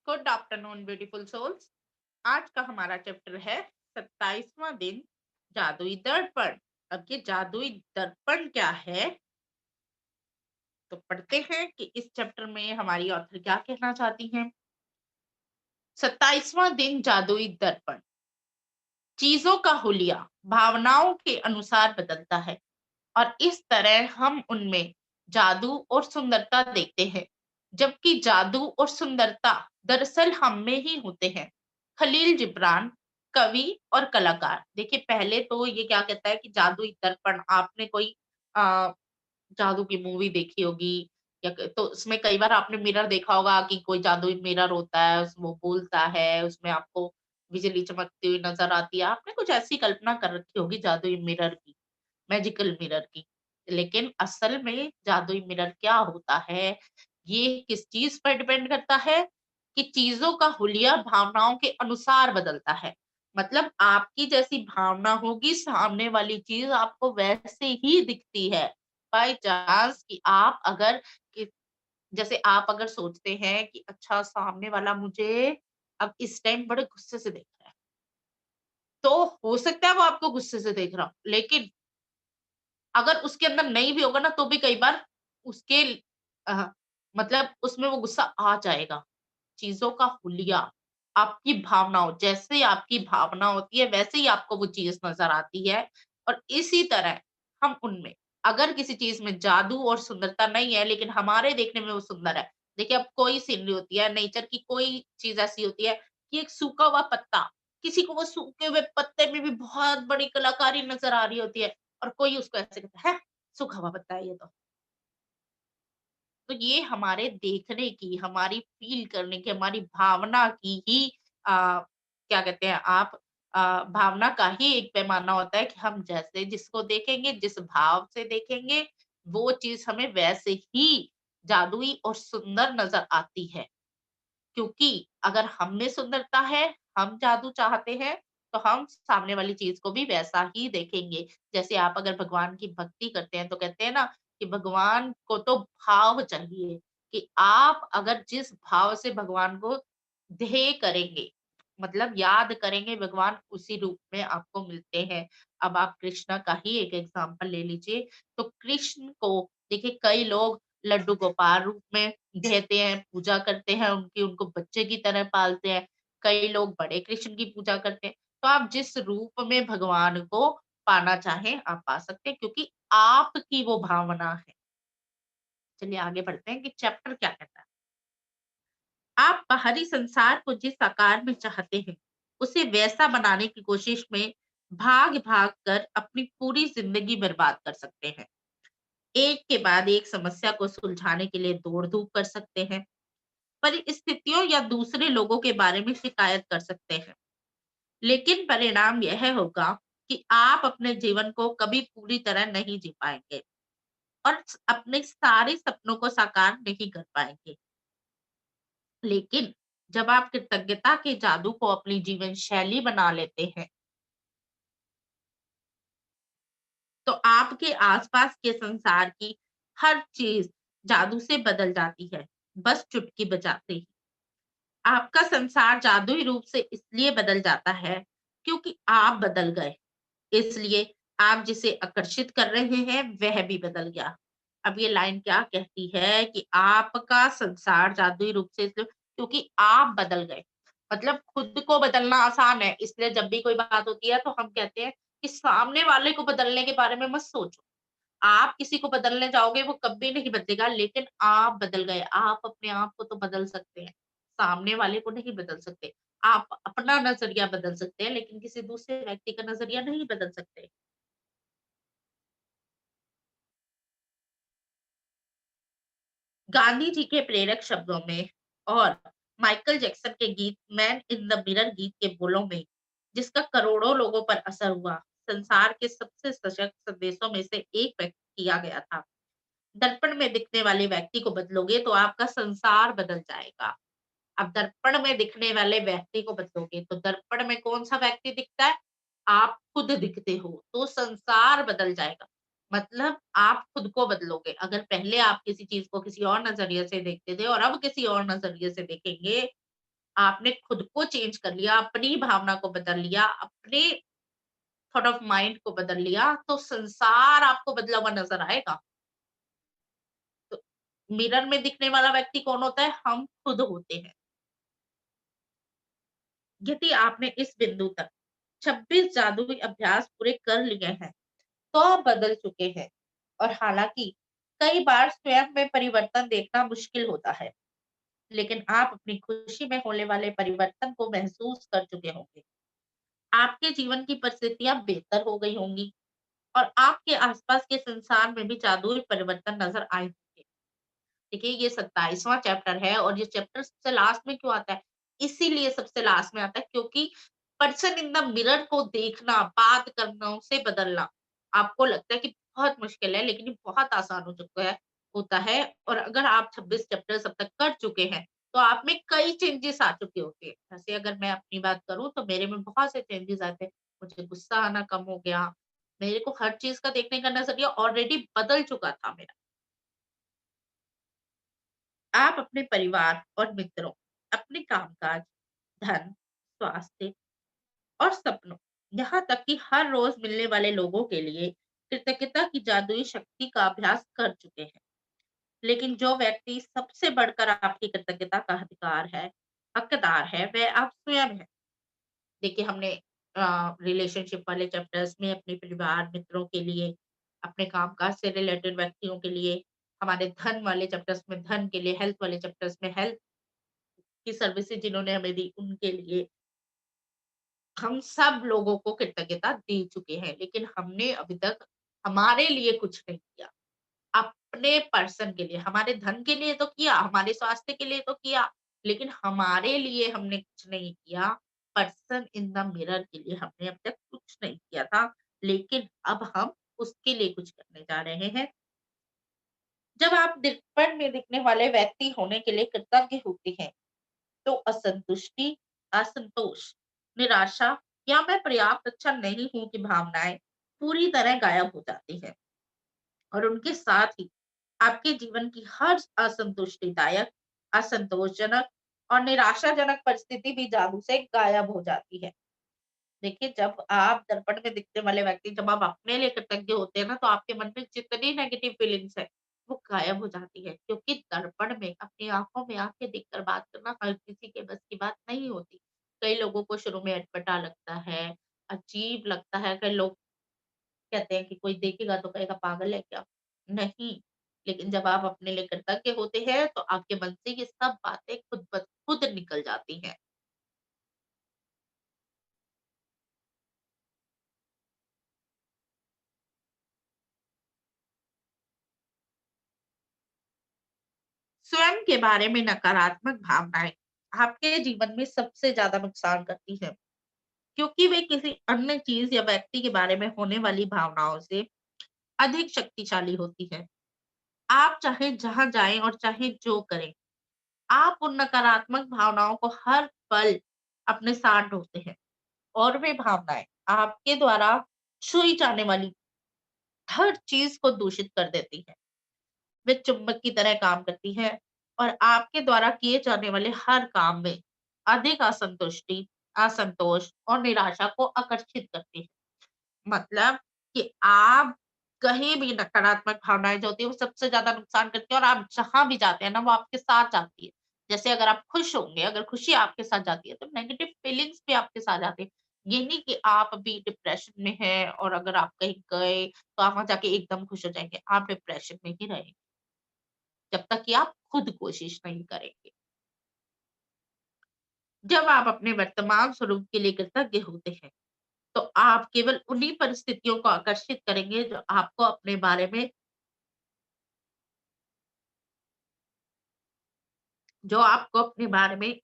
Good afternoon beautiful souls. आज का हमारा चैप्टर है 27वां दिन, जादुई दर्पण। अब ये जादुई दर्पण क्या है, तो पढ़ते हैं कि इस चैप्टर में हमारी ऑथर क्या कहना चाहती हैं। 27वां दिन, जादुई दर्पण। चीजों का हुलिया भावनाओं के अनुसार बदलता है और इस तरह हम उनमें जादू और सुंदरता देखते हैं, जबकि जादू और सुंदरता दरअसल हम में ही होते हैं। खलील जिब्रान, कवि और कलाकार। देखिए, पहले तो ये क्या कहता है कि जादुई दर्पण, आपने कोई आ, जादू की मूवी देखी होगी या तो उसमें कई बार आपने मिरर देखा होगा कि कोई जादुई मिरर होता है, वो बोलता है, उसमें आपको बिजली चमकती हुई नजर आती है। आपने कुछ ऐसी कल्पना कर रखी होगी जादुई मिरर की, मैजिकल मिरर की। लेकिन असल में जादुई मिरर क्या होता है, ये किस चीज़ पर डिपेंड करता है कि चीज़ों का हुलिया भावनाओं के अनुसार बदलता है। मतलब आपकी जैसी भावना होगी, सामने वाली चीज़ आपको वैसे ही दिखती है। बाय चांस कि आप अगर कि जैसे आप अगर सोचते हैं कि अच्छा, सामने वाला मुझे अब इस टाइम बड़े गुस्से से देख रहा है, तो हो सकता है वो आपको गुस्से से देख रहा हो, लेकिन अगर उसके अंदर नहीं भी होगा ना, तो भी कई बार उसके अ, मतलब उसमें वो गुस्सा आ जाएगा। चीज़ों का हुलिया, आपकी भावनाओं, जैसे आपकी भावना होती है, वैसे ही आपको वो चीज़ नज़र आती है। और इसी तरह हम उनमें, अगर किसी चीज़ में जादू और सुंदरता नहीं है, लेकिन हमारे देखने में वो सुंदर है। देखिए, अब कोई सीनरी होती है, नेचर की कोई चीज़ ऐसी होती है कि एक सूखा हुआ पत्ता, किसी को वो सूखे हुए पत्ते में भी बहुत बड़ी कलाकारी नज़र आ रही होती है और कोई उसको ऐसे कहता है, सूखा हुआ पत्ता है ये तो। तो ये हमारे देखने की, हमारी फ़ील करने की, हमारी भावना की ही क्या कहते हैं आप, भावना का ही एक पैमाना होता है कि हम जैसे जिसको देखेंगे, जिस भाव से देखेंगे, वो चीज़ हमें वैसे ही जादुई और सुंदर नज़र आती है। क्योंकि अगर हम में सुंदरता है, हम जादू चाहते हैं, तो हम सामने वाली चीज़ को भी वैसा ही देखेंगे। जैसे आप अगर भगवान की भक्ति करते हैं, तो कहते हैं ना कि भगवान को तो भाव चाहिए, कि आप अगर जिस भाव से भगवान को ध्येय करेंगे, मतलब याद करेंगे, भगवान उसी रूप में आपको मिलते हैं। अब आप कृष्ण का ही एक एग्ज़ाम्पल ले लीजिए, तो कृष्ण को देखिए, कई लोग लड्डू गोपाल रूप में देते हैं, पूजा करते हैं उनकी, उनको बच्चे की तरह पालते हैं। कई लोग बड़े कृष्ण की पूजा करते हैं। तो आप जिस रूप में भगवान को पाना चाहें, आप पा सकते हैं, क्योंकि आपकी वो भावना है। चलिए आगे बढ़ते हैं कि चैप्टर क्या कहता है। आप बाहरी संसार को जिस आकार में चाहते हैं, उसे वैसा बनाने की कोशिश में भाग-भाग कर अपनी पूरी ज़िंदगी बर्बाद कर सकते हैं। एक के बाद एक समस्या को सुलझाने के लिए दौड़-धूप कर सकते हैं। परिस्थितियों या दूसरे लोगों के बारे में शिकायत कर सकते हैं, लेकिन परिणाम यह होगा कि आप अपने जीवन को कभी पूरी तरह नहीं जी पाएंगे और अपने सारे सपनों को साकार नहीं कर पाएंगे। लेकिन जब आप कृतज्ञता के जादू को अपनी जीवन शैली बना लेते हैं, तो आपके आसपास के संसार की हर चीज जादू से बदल जाती है, बस चुटकी बजाते ही। आपका संसार जादुई रूप से इसलिए बदल जाता है क्योंकि आप बदल गए। इसलिए आप जिसे आकर्षित कर रहे हैं वह भी बदल गया। अब ये लाइन क्या कहती है कि आपका संसार जादुई रूप से इसलिए क्योंकि आप बदल गए। मतलब खुद को बदलना आसान है, इसलिए जब भी कोई बात होती है तो हम कहते हैं कि सामने वाले को बदलने के बारे में मत सोचो। आप किसी को बदलने जाओगे वो कभी नहीं बदलेगा, लेकिन आप बदल गए। आप अपने आप को तो बदल सकते हैं, सामने वाले को नहीं बदल सकते। आप अपना नज़रिया बदल सकते हैं, लेकिन किसी दूसरे व्यक्ति का नज़रिया नहीं बदल सकते। गांधी जी के प्रेरक शब्दों में और माइकल जैक्सन के गीत मैन इन द मिरर गीत के बोलों में, जिसका करोड़ों लोगों पर असर हुआ, संसार के सबसे सशक्त संदेशों में से एक व्यक्त किया गया था। दर्पण में दिखने वाले व्यक्ति को बदलोगे तो आपका संसार बदल जाएगा। अब दर्पण में दिखने वाले व्यक्ति को बदलोगे तो दर्पण में कौन-सा व्यक्ति दिखता है? आप खुद दिखते हो, तो संसार बदल जाएगा। मतलब आप खुद को बदलोगे। अगर पहले आप किसी चीज़ को किसी और नज़रिए से देखते थे और अब किसी और नज़रिए से देखेंगे, आपने खुद को चेंज कर लिया, अपनी भावना को बदल लिया, अपने थॉट ऑफ माइंड को बदल लिया, तो संसार आपको बदला हुआ नज़र आएगा। तो मिरर में दिखने वाला व्यक्ति कौन होता है? हम खुद होते हैं। यदि आपने इस बिंदु तक 26 जादुई अभ्यास पूरे कर लिए हैं, तो आप बदल चुके हैं। और हालाँकि कई बार स्वयं में परिवर्तन देखना मुश्किल होता है, लेकिन आप अपनी खुशी में होने वाले परिवर्तन को महसूस कर चुके होंगे। आपके जीवन की परिस्थितियाँ बेहतर हो गई होंगी और आपके आसपास के संसार में भी जादुई परिवर्तन नज़र आए होंगे। देखिए, ये 27वां चैप्टर है और ये चैप्टर सबसे लास्ट में क्यों आता है? इसीलिए सबसे लास्ट में आता है क्योंकि पर्सन इन द मिरर को देखना, बात करना, उसे बदलना, आपको लगता है कि बहुत मुश्किल है, लेकिन ये बहुत आसान हो चुका है होता है। और अगर आप 26 चैप्टर्स अब तक कर चुके हैं, तो आप में कई चेंजेस आ चुके होंगे। जैसे अगर मैं अपनी बात करूँ तो मेरे में बहुत से चेंजेस आए थे। मुझे गुस्सा आना कम हो गया, मेरे को हर चीज़ का देखने का नज़रिया ऑलरेडी बदल चुका था मेरा। आप अपने परिवार और मित्रों, अपने कामकाज, धन, स्वास्थ्य और सपनों, यहाँ तक कि हर रोज मिलने वाले लोगों के लिए कृतज्ञता की जादुई शक्ति का अभ्यास कर चुके हैं। लेकिन जो व्यक्ति सबसे बढ़कर आपकी कृतज्ञता का अधिकार है, हकदार है, वह आप स्वयं है। देखिए, हमने रिलेशनशिप वाले चैप्टर्स में अपने परिवार, मित्रों के लिए, अपने कामकाज से रिलेटेड व्यक्तियों के लिए, हमारे धन वाले चैप्टर्स में धन के लिए, हेल्थ वाले चैप्टर्स में हेल्थ की सर्विसेज़ जिन्होंने हमें दी, उनके लिए हम सब लोगों को कृतज्ञता दे चुके हैं, लेकिन हमने अभी तक हमारे लिए कुछ नहीं किया। अपने पर्सन के लिए, हमारे धन के लिए तो किया, हमारे स्वास्थ्य के लिए तो किया, लेकिन हमारे लिए हमने कुछ नहीं किया। पर्सन इन द मिरर के लिए हमने अब तक कुछ नहीं किया था, लेकिन अब हम उसके लिए कुछ करने जा रहे हैं। जब आप दर्पण में दिखने वाले व्यक्ति होने के लिए कृतज्ञ होते हैं, तो असंतुष्टि, असंतोष, निराशा या मैं पर्याप्त अच्छा नहीं हूँ की भावनाएं पूरी तरह गायब हो जाती है और उनके साथ ही आपके जीवन की हर असंतुष्टिदायक, असंतोषजनक और निराशाजनक परिस्थिति भी जादू से गायब हो जाती है। देखिए, जब आप दर्पण में दिखने वाले व्यक्ति जब आप अपने लिए कृतज्ञ होते हैं ना, तो आपके मन में जितनी नेगेटिव फीलिंग्स है, वो गायब हो जाती है। क्योंकि दर्पण में अपनी आँखों में आँखें देखकर बात करना हर किसी के बस की बात नहीं होती। कई लोगों को शुरू में अटपटा लगता है, अजीब लगता है, कई लोग कहते हैं कि कोई देखेगा तो कहेगा पागल है क्या? नहीं, लेकिन जब आप अपने लिए कृतज्ञ होते हैं, तो आपके मन से ये सब बातें खुद ब खुद निकल जाती हैं। स्वयं के बारे में नकारात्मक भावनाएँ आपके जीवन में सबसे ज़्यादा नुकसान करती हैं, क्योंकि वे किसी अन्य चीज़ या व्यक्ति के बारे में होने वाली भावनाओं से अधिक शक्तिशाली होती हैं। आप चाहे जहाँ जाएँ और चाहे जो करें, आप उन नकारात्मक भावनाओं को हर पल अपने साथ ढोते हैं और वे भावनाएँ आपके द्वारा छुई जाने वाली हर चीज़ को दूषित कर देती हैं। वे चुंबक की तरह काम करती हैं और आपके द्वारा किए जाने वाले हर काम में अधिक असंतुष्टि, असंतोष और निराशा को आकर्षित करती है। मतलब कि आप कहीं भी नकारात्मक भावनाएँ जो होती हैं, वो सबसे ज़्यादा नुकसान करती हैं और आप जहाँ भी जाते हैं ना, वो आपके साथ जाती है। जैसे अगर आप खुश होंगे, अगर खुशी आपके साथ जाती है, तो नेगेटिव फीलिंग्स भी आपके साथ जाती है। ये नहीं कि आप अभी डिप्रेशन में हैं और अगर आप कहीं गए, तो आप वहाँ जाके एकदम खुश हो जाएँगे। आप डिप्रेशन में ही रहेंगे। जब तक कि आप खुद कोशिश नहीं करेंगे। जब आप अपने वर्तमान स्वरूप के लिए कृतज्ञ होते हैं, तो आप केवल उन्हीं परिस्थितियों को आकर्षित करेंगे जो आपको अपने बारे में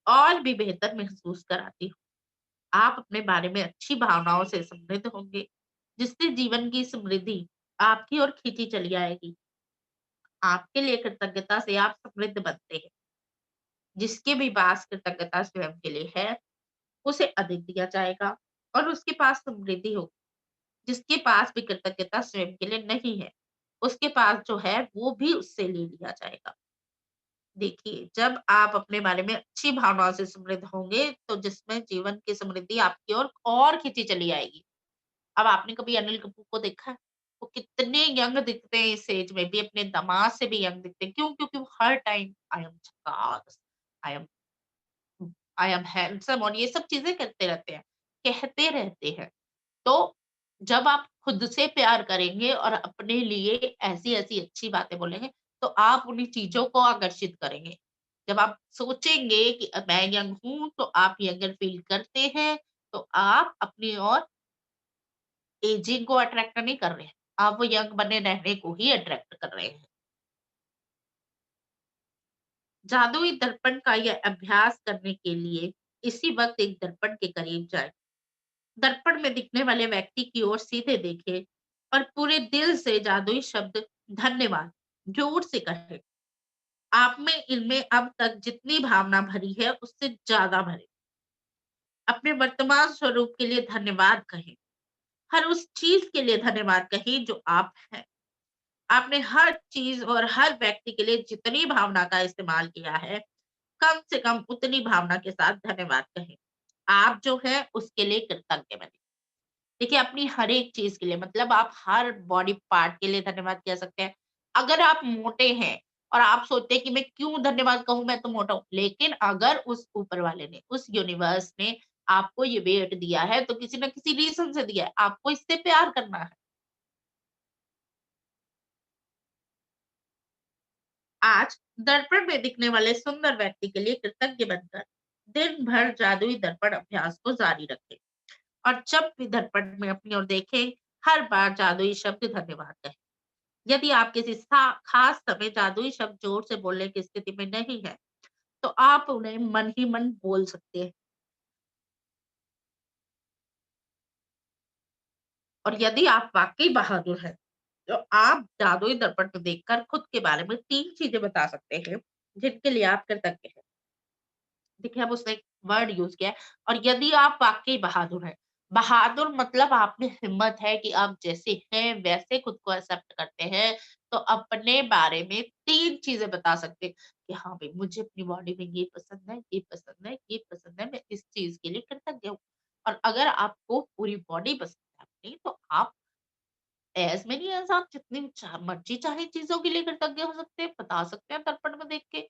और भी बेहतर महसूस कराती हो। आप अपने बारे में अच्छी भावनाओं से समृद्ध होंगे, जिससे जीवन की समृद्धि आपकी ओर खींची चली आएगी। आपके लिए कृतज्ञता से आप समृद्ध बनते हैं। जिसके भी पास कृतज्ञता स्वयं के लिए है, उसे अधिक दिया जाएगा और उसके पास समृद्धि होगी। जिसके पास भी कृतज्ञता स्वयं के लिए नहीं है, उसके पास जो है वो भी उससे ले लिया जाएगा। देखिए, जब आप अपने बारे में अच्छी भावनाओं से समृद्ध होंगे, तो जिसमें जीवन की समृद्धि आपकी ओर और खींची चली आएगी। अब आपने कभी अनिल कपूर को देखा है? वो कितने यंग दिखते हैं इस एज में भी, अपने दामाद से भी यंग दिखते हैं। क्यों? क्योंकि वो हर टाइम आई एम झकास, I am I am handsome और ये सब चीज़ें करते रहते हैं, कहते रहते हैं। तो जब आप खुद से प्यार करेंगे और अपने लिए ऐसी-ऐसी अच्छी बातें बोलेंगे, तो आप उन्हीं चीज़ों को आकर्षित करेंगे। जब आप सोचेंगे कि मैं यंग हूँ, तो आप यंगर फ़ील करते हैं, तो आप अपनी ओर एजिंग को अट्रैक्ट नहीं कर रहे हैं। आप वो यंग बने रहने को ही अट्रैक्ट कर रहे हैं। जादुई दर्पण का यह अभ्यास करने के लिए इसी वक़्त एक दर्पण के करीब जाएँ। दर्पण में दिखने वाले व्यक्ति की ओर सीधे देखें और पूरे दिल से जादुई शब्द धन्यवाद जोर से कहें। आप में इनमें अब तक जितनी भावना भरी है उससे ज़्यादा भरें। अपने वर्तमान स्वरूप के लिए धन्यवाद कहें। हर उस चीज़ के लिए धन्यवाद कहें जो आप हैं। आपने हर चीज़ और हर व्यक्ति के लिए जितनी भावना का इस्तेमाल किया है, कम से कम उतनी भावना के साथ धन्यवाद कहें। आप जो है उसके लिए कृतज्ञ बनें। देखिए, अपनी हर एक चीज़ के लिए मतलब आप हर बॉडी पार्ट के लिए धन्यवाद कह सकते हैं। अगर आप मोटे हैं और आप सोचते हैं कि मैं क्यों धन्यवाद कहूँ, मैं तो मोटा हूँ। लेकिन अगर उस ऊपर वाले ने, उस यूनिवर्स ने आपको ये वेट दिया है, तो किसी न किसी रीज़न से दिया है। आपको इससे प्यार करना है। आज दर्पण में दिखने वाले सुंदर व्यक्ति के लिए कृतज्ञ बनकर दिन भर जादुई दर्पण अभ्यास को जारी रखें और जब भी दर्पण में अपनी ओर देखें, हर बार जादुई शब्द धन्यवाद कहें। यदि आप किसी खास समय जादुई शब्द जोर से बोलने की स्थिति में नहीं है, तो आप उन्हें मन ही मन बोल सकते हैं। और यदि आप वाकई बहादुर हैं, तो आप जादुई दर्पण को देखकर खुद के बारे में 3 चीजें बता सकते हैं, जिनके लिए आप कृतज्ञ हैं। देखिए, अब उसने एक वर्ड यूज़ किया है और यदि आप वाक़ई बहादुर हैं, बहादुर मतलब आप में हिम्मत है कि आप जैसे हैं वैसे खुद को एक्सेप्ट करते हैं, तो अपने बारे में 3 चीज़ें बता सकते हैं कि हाँ भई, मुझे अपनी बॉडी में ये पसंद है, ये पसंद है, ये पसंद है, मैं इस चीज़ के लिए कृतज्ञ हूँ। और अगर आपको पूरी बॉडी पसंद है अपनी, तो आप एज़ मेनी एज़ आप जितनी मर्ज़ी चाहे चीज़ों के लिए कृतज्ञ हो सकते हैं, बता सकते हैं दर्पण में देख के।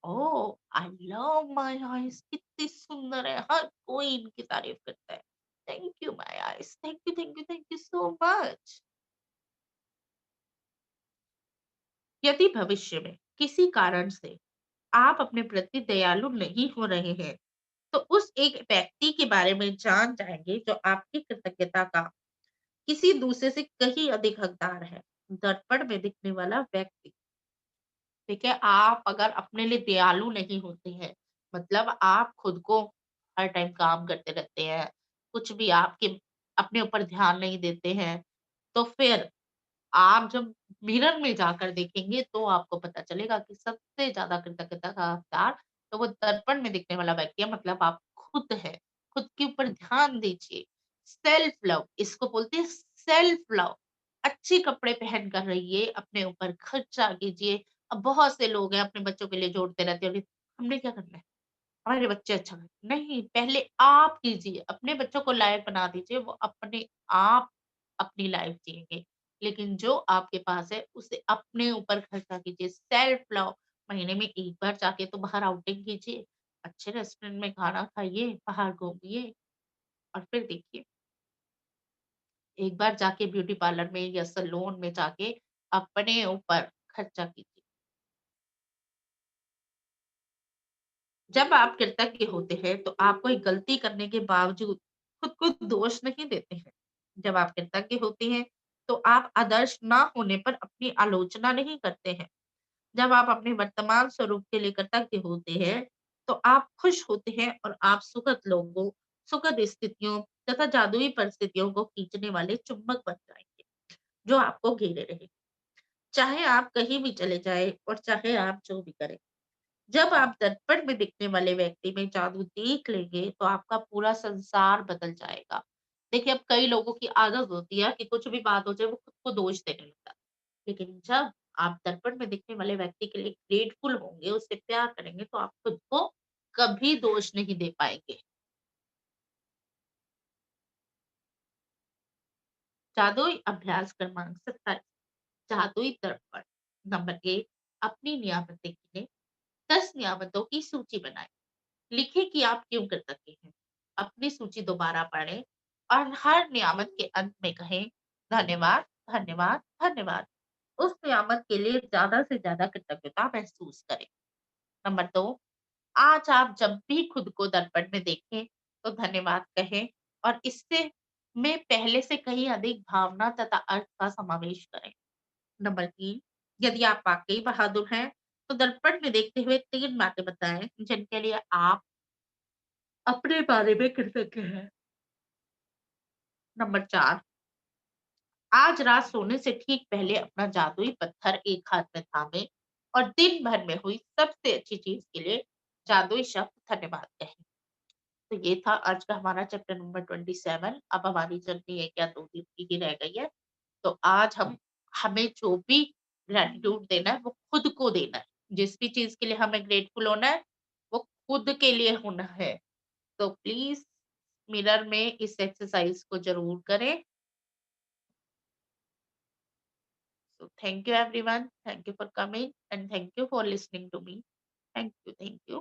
ओह! आई लव माय आईज़ कितनी सुंदर है, हर कोई इनकी तारीफ़ करता है। Thank you my eyes, thank you, thank you, thank you so much. यदि भविष्य में किसी कारण से आप अपने प्रति दयालु नहीं हो रहे हैं, तो उस एक व्यक्ति के बारे में जान जाएँगे जो आपकी कृतज्ञता का किसी दूसरे से कहीं अधिक हकदार है। दर्पण में दिखने वाला व्यक्ति। देखिए, आप अगर अपने लिए दयालु नहीं होते हैं, मतलब आप खुद को हर टाइम काम करते रहते हैं, कुछ भी आपके अपने ऊपर ध्यान नहीं देते हैं, तो फिर आप जब मिरर में जाकर देखेंगे तो आपको पता चलेगा कि सबसे ज़्यादा कृतज्ञता का हकदार तो वो दर्पण में दिखने वाला व्यक्ति है, मतलब आप खुद हैं। खुद के ऊपर ध्यान दीजिए। सेल्फ लव इसको बोलते हैं, सेल्फ लव। अच्छे कपड़े पहन कर रहिए, अपने ऊपर खर्चा कीजिए। अब बहुत से लोग हैं अपने बच्चों के लिए जोड़ते रहते हैं, अरे हमने क्या करना है? हमारे बच्चे अच्छा करें। नहीं, पहले आप कीजिए, अपने बच्चों को लायक बना दीजिए, वो अपने आप अपनी लाइफ जिएँगे। लेकिन जो आपके पास है, उसे अपने ऊपर खर्चा कीजिए, सेल्फ लव। महीने में 1 बार जाके तो बाहर आउटिंग कीजिए, अच्छे रेस्टोरेंट में खाना खाइए, बाहर घूमिए और फिर देखिए, एक बार जाके ब्यूटी पार्लर में या सैलून में जाके अपने ऊपर खर्चा कीजिए। जब आप कृतज्ञ होते हैं, तो आप कोई गलती करने के बावजूद खुद को दोष नहीं देते हैं। जब आप कृतज्ञ होते हैं, तो आप आदर्श ना होने पर अपनी आलोचना नहीं करते हैं। जब आप अपने वर्तमान स्वरूप के लिए कृतज्ञ होते हैं, तो आप खुश होते हैं और आप सुखद लोगों, सुखद स्थितियों तथा जादुई परिस्थितियों को खींचने वाले चुंबक बन जाएँगे, जो आपको घेरे रहें। चाहे आप कहीं भी चले जाएँ और चाहे आप जो भी करें। जब आप दर्पण में दिखने वाले व्यक्ति में जादू देख लेंगे, तो आपका पूरा संसार बदल जाएगा। देखिए, अब कई लोगों की आदत होती है कि कुछ भी बात हो जाए, वो खुद को दोष देने लगता है। लेकिन जब आप दर्पण में दिखने वाले व्यक्ति के लिए ग्रेटफुल होंगे, उससे प्यार करेंगे तो आप खुद को कभी दोष नहीं दे पाएँगे। जादुई अभ्यास क्रमांक 27, जादुई दर्पण। नंबर 1, अपनी नियामतें गिनें। 10 नियामतों की सूची बनाएँ। लिखें कि आप क्यों कृतज्ञ हैं। अपनी सूची दोबारा पढ़ें और हर नियामत के अंत में कहें, धन्यवाद, धन्यवाद, धन्यवाद। उस नियामत के लिए ज़्यादा से ज़्यादा कृतज्ञता महसूस करें। नंबर 2, आज आप जब भी खुद को दर्पण में देखें, तो धन्यवाद कहें और इससे में पहले से कहीं अधिक भावना तथा अर्थ का समावेश करें। नंबर 3, यदि आप वाक़ई बहादुर हैं, तो दर्पण में देखते हुए 3 बातें बताएँ, जिनके लिए आप अपने बारे में कृतज्ञ हैं। नंबर 4, आज रात सोने से ठीक पहले अपना जादुई पत्थर एक हाथ में थामें और दिन भर में हुई सबसे अच्छी चीज़ के लिए जादुई शब्द धन्यवाद कहें। तो ये था आज का हमारा चैप्टर नंबर 27। अब हमारी जर्नी 1 या 2 दिन की ही रह गई है। तो आज हमें जो भी ग्रैटिट्यूड देना है वो खुद को देना है। जिस भी चीज़ के लिए हमें ग्रेटफुल होना है, वो खुद के लिए होना है। तो प्लीज़ मिरर में इस एक्सरसाइज को ज़रूर करें। So thank you everyone. Thank you for coming and thank you for listening to me. Thank you. Thank you.